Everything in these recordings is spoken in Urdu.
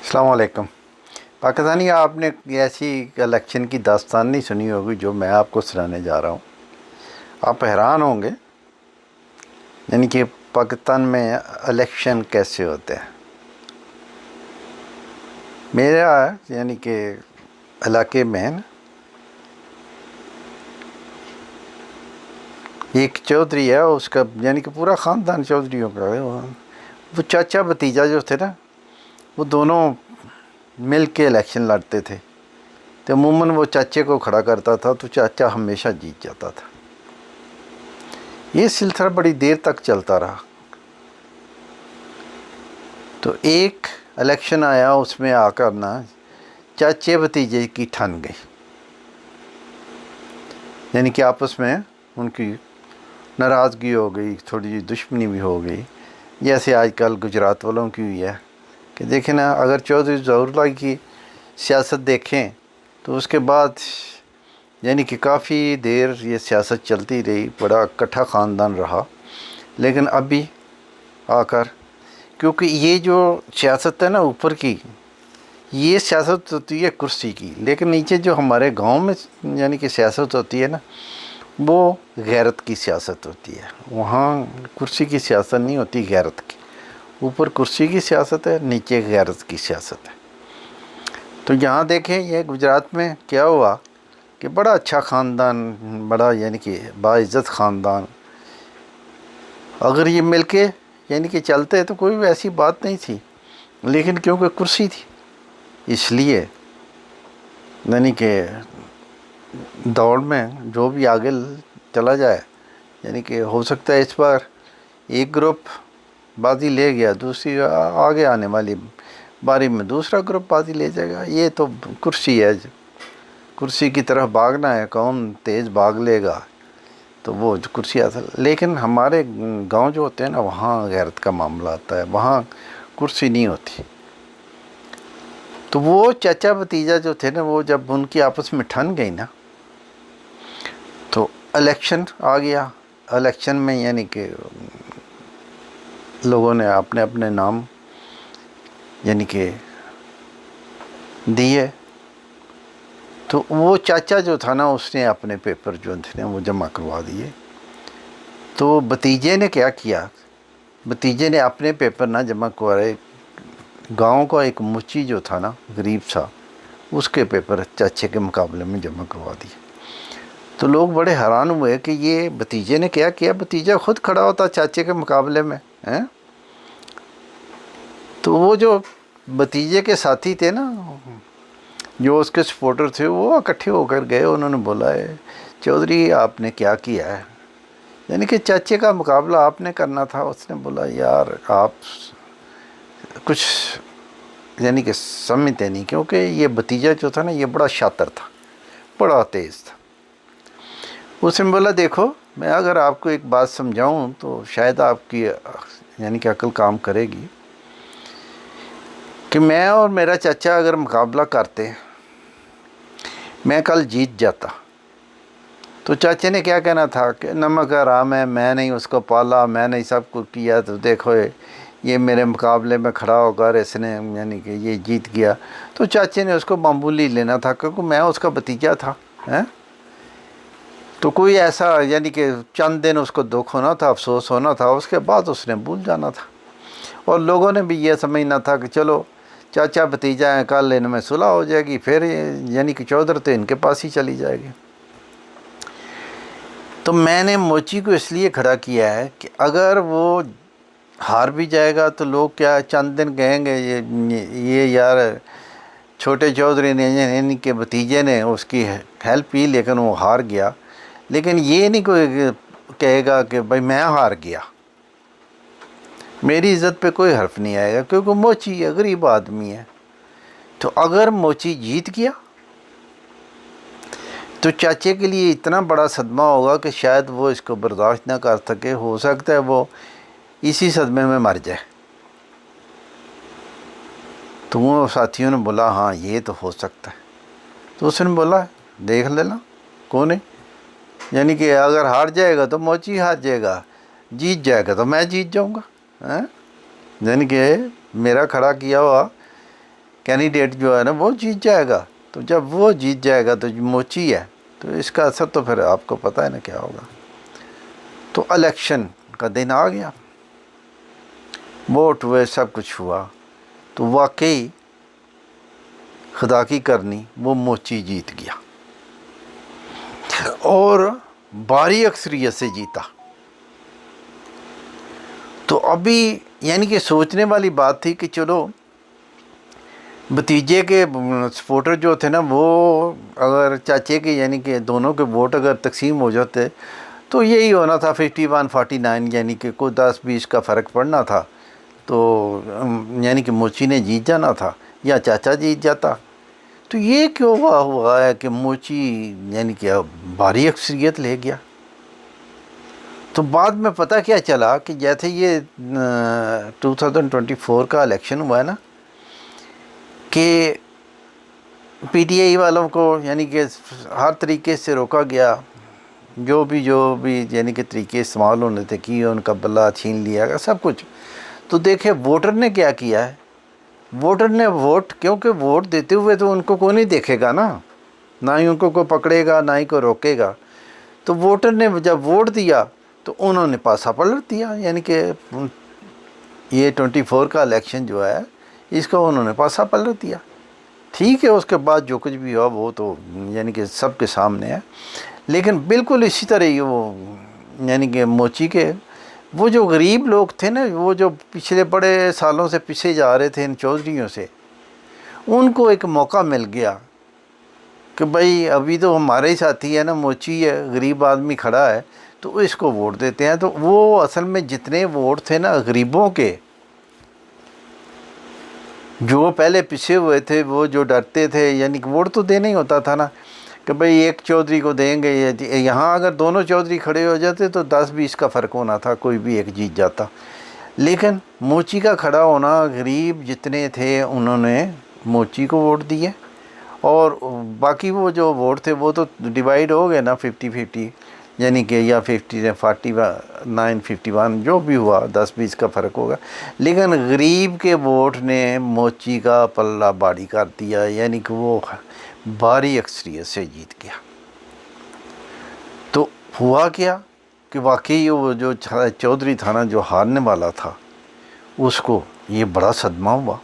السلام علیکم۔ پاکستانی آپ نے ایسی الیکشن کی داستان نہیں سنی ہوگی جو میں آپ کو سنانے جا رہا ہوں۔ آپ حیران ہوں گے یعنی کہ پاکستان میں الیکشن کیسے ہوتے ہیں۔ میرا یعنی کہ علاقے میں ایک چودھری ہے، اس کا یعنی کہ پورا خاندان چودھریوں کا ہے۔ وہ چاچا بھتیجا جو تھے نا، وہ دونوں مل کے الیکشن لڑتے تھے، تو عموماً وہ چاچے کو کھڑا کرتا تھا تو چاچا ہمیشہ جیت جاتا تھا۔ یہ سلسلہ بڑی دیر تک چلتا رہا۔ تو ایک الیکشن آیا، اس میں آ کر نا چاچے بھتیجے کی ٹھن گئی، یعنی کہ آپس میں ان کی ناراضگی ہو گئی، تھوڑی جی دشمنی بھی ہو گئی، جیسے آج کل گجرات والوں کی ہوئی ہے کہ دیکھیں نا، اگر چودھری ظہور اللہ کی سیاست دیکھیں تو اس کے بعد یعنی کہ کافی دیر یہ سیاست چلتی رہی، بڑا اکٹھا خاندان رہا، لیکن ابھی آ کر کیونکہ یہ جو سیاست ہے نا اوپر کی، یہ سیاست ہوتی ہے کرسی کی، لیکن نیچے جو ہمارے گاؤں میں یعنی کہ سیاست ہوتی ہے نا، وہ غیرت کی سیاست ہوتی ہے۔ وہاں کرسی کی سیاست نہیں ہوتی، غیرت کی۔ اوپر کرسی کی سیاست ہے، نیچے غیرت کی سیاست ہے۔ تو یہاں دیکھیں یہ گجرات میں کیا ہوا کہ بڑا اچھا خاندان، بڑا یعنی کہ باعزت خاندان، اگر یہ مل کے یعنی کہ چلتے تو کوئی ایسی بات نہیں تھی، لیکن کیونکہ کرسی تھی اس لیے یعنی کہ دوڑ میں جو بھی آگے چلا جائے، یعنی کہ ہو سکتا ہے اس بار ایک گروپ بازی لے گیا، دوسری آگے آنے والی باری میں دوسرا گروپ بازی لے جائے گا۔ یہ تو کرسی ہے، کرسی کی طرف بھاگنا ہے، کون تیز بھاگ لے گا تو وہ کرسی حاصل۔ لیکن ہمارے گاؤں جو ہوتے ہیں نا، وہاں غیرت کا معاملہ آتا ہے، وہاں کرسی نہیں ہوتی۔ تو وہ چچا بھتیجا جو تھے نا، وہ جب ان کی آپس میں ٹھن گئی نا، تو الیکشن آ گیا۔ الیکشن میں یعنی کہ لوگوں نے اپنے اپنے نام یعنی کہ دیے، تو وہ چاچا جو تھا نا، اس نے اپنے پیپر جو تھے نا وہ جمع کروا دیے۔ تو بھتیجے نے کیا کیا، بھتیجے نے اپنے پیپر نہ جمع کروائے، گاؤں کا ایک مچی جو تھا نا غریب سا، اس کے پیپر چاچے کے مقابلے میں جمع کروا دیے۔ تو لوگ بڑے حیران ہوئے کہ یہ بھتیجے نے کیا کیا، بھتیجا خود کھڑا ہوتا چاچے کے مقابلے میں ہیں۔ تو وہ جو بھتیجے کے ساتھی تھے نا، جو اس کے سپورٹر تھے، وہ اکٹھے ہو کر گئے، انہوں نے بولا ہے چودھری آپ نے کیا کیا ہے، یعنی کہ چاچے کا مقابلہ آپ نے کرنا تھا۔ اس نے بولا یار آپ کچھ یعنی کہ سمجھتے نہیں، کیونکہ یہ بھتیجا جو تھا نا یہ بڑا شاطر تھا، بڑا تیز تھا۔ اس نے بولا دیکھو، میں اگر آپ کو ایک بات سمجھاؤں تو شاید آپ کی یعنی کہ عقل کام کرے گی، کہ میں اور میرا چچا اگر مقابلہ کرتے، میں کل جیت جاتا، تو چاچے نے کیا کہنا تھا کہ نمک حرام ہے، میں نہیں اس کو پالا، میں نہیں سب کچھ کیا، تو دیکھو یہ میرے مقابلے میں کھڑا ہو کر اس نے یعنی کہ یہ جیت گیا۔ تو چاچے نے اس کو معمولی لینا تھا، کیونکہ میں اس کا بھتیجا تھا، تو کوئی ایسا یعنی کہ چند دن اس کو دکھ ہونا تھا، افسوس ہونا تھا، اس کے بعد اس نے بھول جانا تھا۔ اور لوگوں نے بھی یہ سمجھنا تھا کہ چلو چاچا بھتیجا ہیں، کل ان میں صلح ہو جائے گی، پھر یعنی کہ چودھر تو ان کے پاس ہی چلی جائے گی۔ تو میں نے موچی کو اس لیے کھڑا کیا ہے کہ اگر وہ ہار بھی جائے گا تو لوگ کیا چند دن کہیں گے یہ یار چھوٹے چودھری نے یعنی کہ بھتیجے نے اس کی ہیلپ کی، لیکن وہ ہار گیا۔ لیکن یہ نہیں کوئی کہے گا کہ بھائی میں ہار گیا، میری عزت پہ کوئی حرف نہیں آئے گا، کیونکہ موچی غریب آدمی ہے۔ تو اگر موچی جیت گیا تو چاچے کے لیے اتنا بڑا صدمہ ہوگا کہ شاید وہ اس کو برداشت نہ کر سکے، ہو سکتا ہے وہ اسی صدمے میں مر جائے۔ تو وہ ساتھیوں نے بولا ہاں یہ تو ہو سکتا ہے۔ تو اس نے بولا دیکھ لینا کون ہے، یعنی کہ اگر ہار جائے گا تو موچی ہار جائے گا، جیت جائے گا تو میں جیت جاؤں گا۔ یعنی کہ میرا کھڑا کیا ہوا کینڈیڈیٹ جو ہے نا وہ جیت جائے گا. تو جب وہ جیت جائے گا تو موچی ہے تو اس کا اثر تو پھر آپ کو پتہ ہے نا کیا ہوگا. تو الیکشن کا دن آ گیا، ووٹ ہوئے، سب کچھ ہوا، تو واقعی خدا کی کرنی وہ موچی جیت گیا اور بھاری اکثریت سے جیتا. تو ابھی یعنی کہ سوچنے والی بات تھی کہ چلو بھتیجے کے سپورٹر جو تھے نا وہ اگر چاچے کے یعنی کہ دونوں کے ووٹ اگر تقسیم ہو جاتے تو یہی ہونا تھا 51-49، یعنی کہ کوئی 10-20 کا فرق پڑنا تھا. تو یعنی کہ موچی نے جیت جانا تھا یا چاچا جیت جاتا. تو یہ کیوں ہوا ہے کہ موچی یعنی کہ بھاری اکثریت لے گیا؟ تو بعد میں پتہ کیا چلا کہ جیسے یہ 2024 کا الیکشن ہوا ہے نا کہ پی ٹی آئی والوں کو یعنی کہ ہر طریقے سے روکا گیا، جو بھی یعنی کہ طریقے استعمال ہونے تھے کیے، ان کا بلہ چھین لیا گیا، سب کچھ. تو دیکھیں ووٹر نے کیا کیا ہے. ووٹر نے ووٹ، کیونکہ ووٹ دیتے ہوئے تو ان کو کوئی نہیں دیکھے گا نا، نہ ہی ان کو کوئی پکڑے گا، نہ ہی کوئی روکے گا. تو ووٹر نے جب ووٹ دیا تو انہوں نے پاسا پلٹ دیا، یعنی کہ یہ 24 کا الیکشن جو ہے اس کو انہوں نے پاسا پلٹ دیا. ٹھیک ہے، اس کے بعد جو کچھ بھی ہوا وہ تو یعنی کہ سب کے سامنے ہے. لیکن بالکل اسی طرح ہی وہ یعنی کہ موچی کے وہ جو غریب لوگ تھے نا، وہ جو پچھلے بڑے سالوں سے پیچھے جا رہے تھے ان چودھریوں سے، ان کو ایک موقع مل گیا کہ بھائی ابھی تو ہمارے ہی ساتھی ہے نا، موچی ہے، غریب آدمی کھڑا ہے تو اس کو ووٹ دیتے ہیں. تو وہ اصل میں جتنے ووٹ تھے نا غریبوں کے، جو پہلے پیچھے ہوئے تھے، وہ جو ڈرتے تھے، یعنی کہ ووٹ تو دینا ہی ہوتا تھا نا کہ بھئی ایک چودھری کو دیں گے. یہاں اگر دونوں چودھری کھڑے ہو جاتے تو 10-20 کا فرق ہونا تھا، کوئی بھی ایک جیت جاتا. لیکن موچی کا کھڑا ہونا، غریب جتنے تھے انہوں نے موچی کو ووٹ دیے، اور باقی وہ جو ووٹ تھے وہ تو ڈیوائیڈ ہو گئے نا 50-50، یعنی کہ یا 49-51 جو بھی ہوا، 10-20 کا فرق ہوگا. لیکن غریب کے ووٹ نے موچی کا پلہ بھاری کر دیا، یعنی کہ وہ بھاری اکثریت سے جیت گیا. تو ہوا کیا کہ واقعی وہ جو چودھری تھا نا جو ہارنے والا تھا، اس کو یہ بڑا صدمہ ہوا.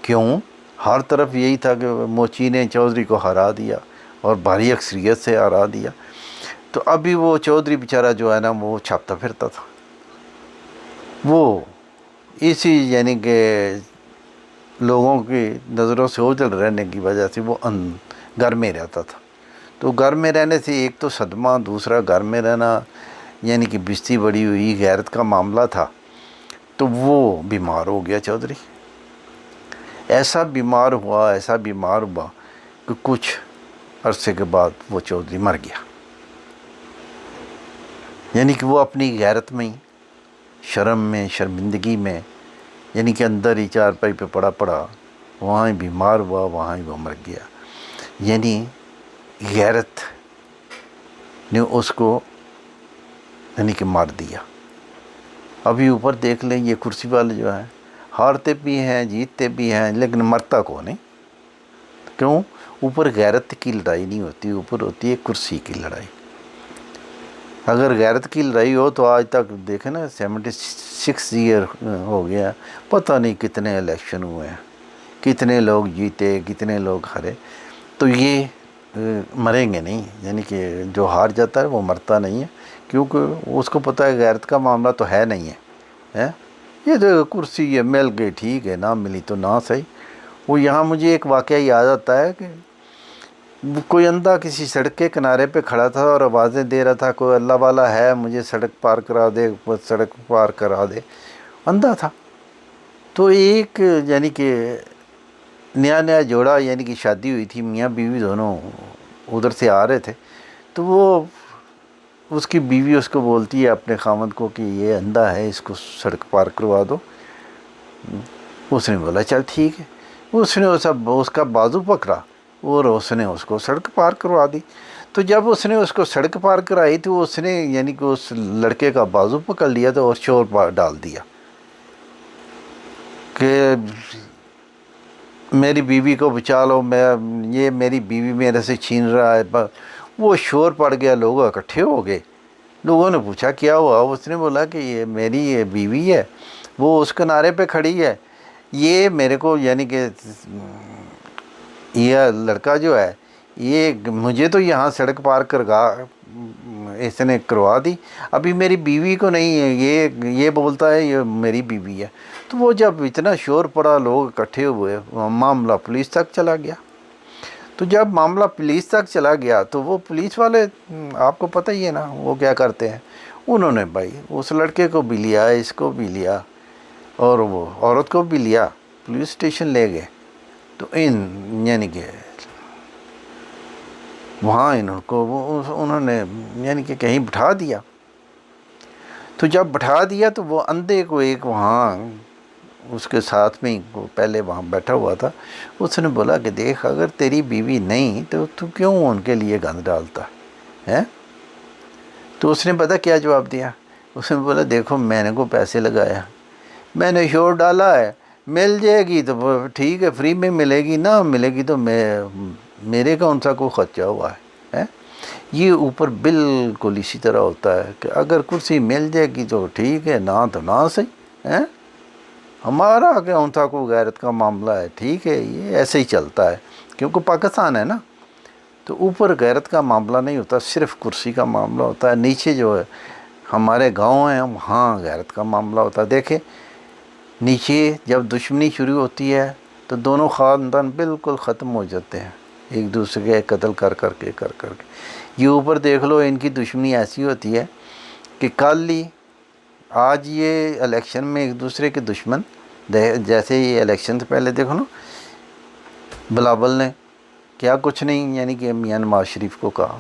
کیوں؟ ہر طرف یہی تھا کہ موچی نے چودھری کو ہرا دیا اور بھاری اکثریت سے ہرا دیا. تو ابھی وہ چودھری بیچارہ جو ہے نا وہ چھاپتا پھرتا تھا، وہ اسی یعنی کہ لوگوں کی نظروں سے اوجھل رہنے کی وجہ سے وہ گھر میں رہتا تھا. تو گھر میں رہنے سے ایک تو صدمہ، دوسرا گھر میں رہنا یعنی کہ بستی بڑی ہوئی، غیرت کا معاملہ تھا. تو وہ بیمار ہو گیا چودھری. ایسا بیمار ہوا کہ کچھ عرصے کے بعد وہ چودھری مر گیا. یعنی کہ وہ اپنی غیرت میں، شرم میں، شرمندگی میں، یعنی کہ اندر ہی چارپائی پہ پڑا، وہاں ہی بیمار ہوا، وہاں ہی وہ مر گیا. یعنی غیرت نے اس کو یعنی کہ مار دیا. ابھی اوپر دیکھ لیں یہ کرسی والے جو ہیں، ہارتے بھی ہیں، جیتتے بھی ہیں، لیکن مرتا کو نہیں. کیوں؟ اوپر غیرت کی لڑائی نہیں ہوتی، اوپر ہوتی ہے کرسی کی لڑائی. اگر غیرت کی لڑائی ہو تو آج تک دیکھیں نا 76 ایئر ہو گیا، پتہ نہیں کتنے الیکشن ہوئے ہیں، کتنے لوگ جیتے، کتنے لوگ ہارے. تو یہ مریں گے نہیں، یعنی کہ جو ہار جاتا ہے وہ مرتا نہیں ہے، کیونکہ اس کو پتہ ہے غیرت کا معاملہ تو ہے نہیں ہے. یہ تو کرسی یہ مل گئی ٹھیک ہے، نہ ملی تو نہ صحیح. وہ یہاں مجھے ایک واقعہ یاد آتا ہے کہ کوئی اندھا کسی سڑک کے کنارے پہ کھڑا تھا اور آوازیں دے رہا تھا، کوئی اللہ والا ہے مجھے سڑک پار کرا دے، سڑک پار کرا دے. اندھا تھا. تو ایک یعنی کہ نیا جوڑا، یعنی کہ شادی ہوئی تھی، میاں بیوی دونوں ادھر سے آ رہے تھے. تو وہ اس کی بیوی اس کو بولتی ہے اپنے خاوند کو کہ یہ اندھا ہے، اس کو سڑک پار کروا دو. اس نے بولا چل ٹھیک ہے. اس نے اس کا بازو پکڑا اور اس نے اس کو سڑک پار کروا دی. تو جب اس نے اس کو سڑک پار کرائی تو اس نے یعنی کہ اس لڑکے کا بازو پکڑ لیا تو اور شور ڈال دیا کہ میری بیوی کو بچا لو، یہ میری بیوی میرے سے چھین رہا ہے. وہ شور پڑ گیا، لوگ اکٹھے ہو گئے. لوگوں نے پوچھا کیا ہوا؟ اس نے بولا کہ یہ میری یہ بیوی ہے، وہ اس کنارے پہ کھڑی ہے، یہ میرے کو یعنی کہ یہ لڑکا جو ہے یہ مجھے تو یہاں سڑک پار کر گا اس نے کروا دی، ابھی میری بیوی کو نہیں ہے، یہ بولتا ہے یہ میری بیوی ہے. تو وہ جب اتنا شور پڑا، لوگ اکٹھے ہوئے، معاملہ پولیس تک چلا گیا. تو جب معاملہ پولیس تک چلا گیا تو وہ پولیس والے آپ کو پتہ ہی ہے نا وہ کیا کرتے ہیں، انہوں نے بھائی اس لڑکے کو بھی لیا، اس کو بھی لیا، اور وہ عورت کو بھی لیا، پولیس اسٹیشن لے گئے. تو یعنی کہ وہاں انہوں نے یعنی کہ کہیں بٹھا دیا. تو جب بٹھا دیا تو وہ اندھے کو ایک وہاں اس کے ساتھ میں وہ پہلے وہاں بیٹھا ہوا تھا، اس نے بولا کہ دیکھ اگر تیری بیوی نہیں تو کیوں ان کے لیے گند ڈالتا ہے؟ تو اس نے پتہ کیا جواب دیا؟ اس نے بولا دیکھو میں نے کو پیسے لگایا، میں نے شور ڈالا ہے، مل جائے گی تو ٹھیک ہے فری میں ملے گی، نہ ملے گی تو میرے کون سا کوئی خرچہ ہوا ہے؟ یہ اوپر بالکل اسی طرح ہوتا ہے کہ اگر کرسی مل جائے گی تو ٹھیک ہے، نہ تو نہ صحیح ہے. ہمارا کون سا کوئی غیرت کا معاملہ ہے، ٹھیک ہے یہ ایسے ہی چلتا ہے کیونکہ پاکستان ہے نا. تو اوپر غیرت کا معاملہ نہیں ہوتا، صرف کرسی کا معاملہ ہوتا ہے. نیچے جو ہے ہمارے گاؤں ہیں وہاں غیرت کا معاملہ ہوتا ہے. دیکھیں نیچے جب دشمنی شروع ہوتی ہے تو دونوں خاندان بالکل ختم ہو جاتے ہیں، ایک دوسرے کے قتل کر کے. یہ اوپر دیکھ لو ان کی دشمنی ایسی ہوتی ہے کہ کل ہی آج یہ الیکشن میں ایک دوسرے کے دشمن، جیسے یہ الیکشن سے پہلے دیکھو نا بلاول نے کیا کچھ نہیں یعنی کہ میاں نواز شریف کو کہا،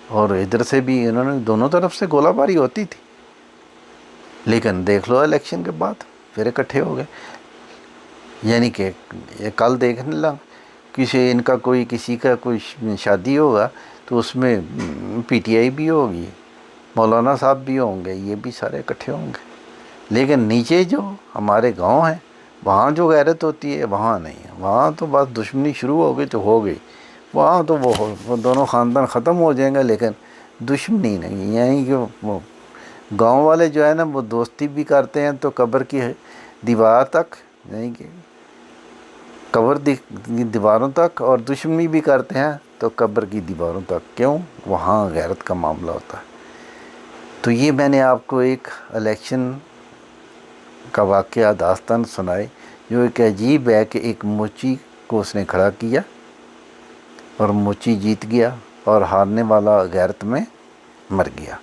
اور ادھر سے بھی انہوں نے دونوں طرف سے گولہ باری ہوتی تھی. لیکن دیکھ لو الیکشن کے بعد پھر اکٹھے ہو گئے. یعنی کہ کل دیکھنے لگا ان کا کسی کا کوئی شادی ہوگا تو اس میں پی ٹی آئی بھی ہوگی، مولانا صاحب بھی ہوں گے، یہ بھی سارے اکٹھے ہوں گے. لیکن نیچے جو ہمارے گاؤں ہیں وہاں جو غیرت ہوتی ہے وہاں نہیں ہے، وہاں تو بس دشمنی شروع ہو گئی تو ہو گئی، وہاں تو وہ دونوں خاندان ختم ہو جائیں گے لیکن دشمنی نہیں. یعنی کہ وہ گاؤں والے جو ہے نا وہ دوستی بھی کرتے ہیں تو قبر کی دیوار تک، یعنی کہ قبر دیواروں تک، اور دشمنی بھی کرتے ہیں تو قبر کی دیواروں تک. کیوں؟ وہاں غیرت کا معاملہ ہوتا ہے. تو یہ میں نے آپ کو ایک الیکشن کا واقعہ داستان سنائی جو ایک عجیب ہے کہ ایک موچی کو اس نے کھڑا کیا اور موچی جیت گیا اور ہارنے والا غیرت میں مر گیا.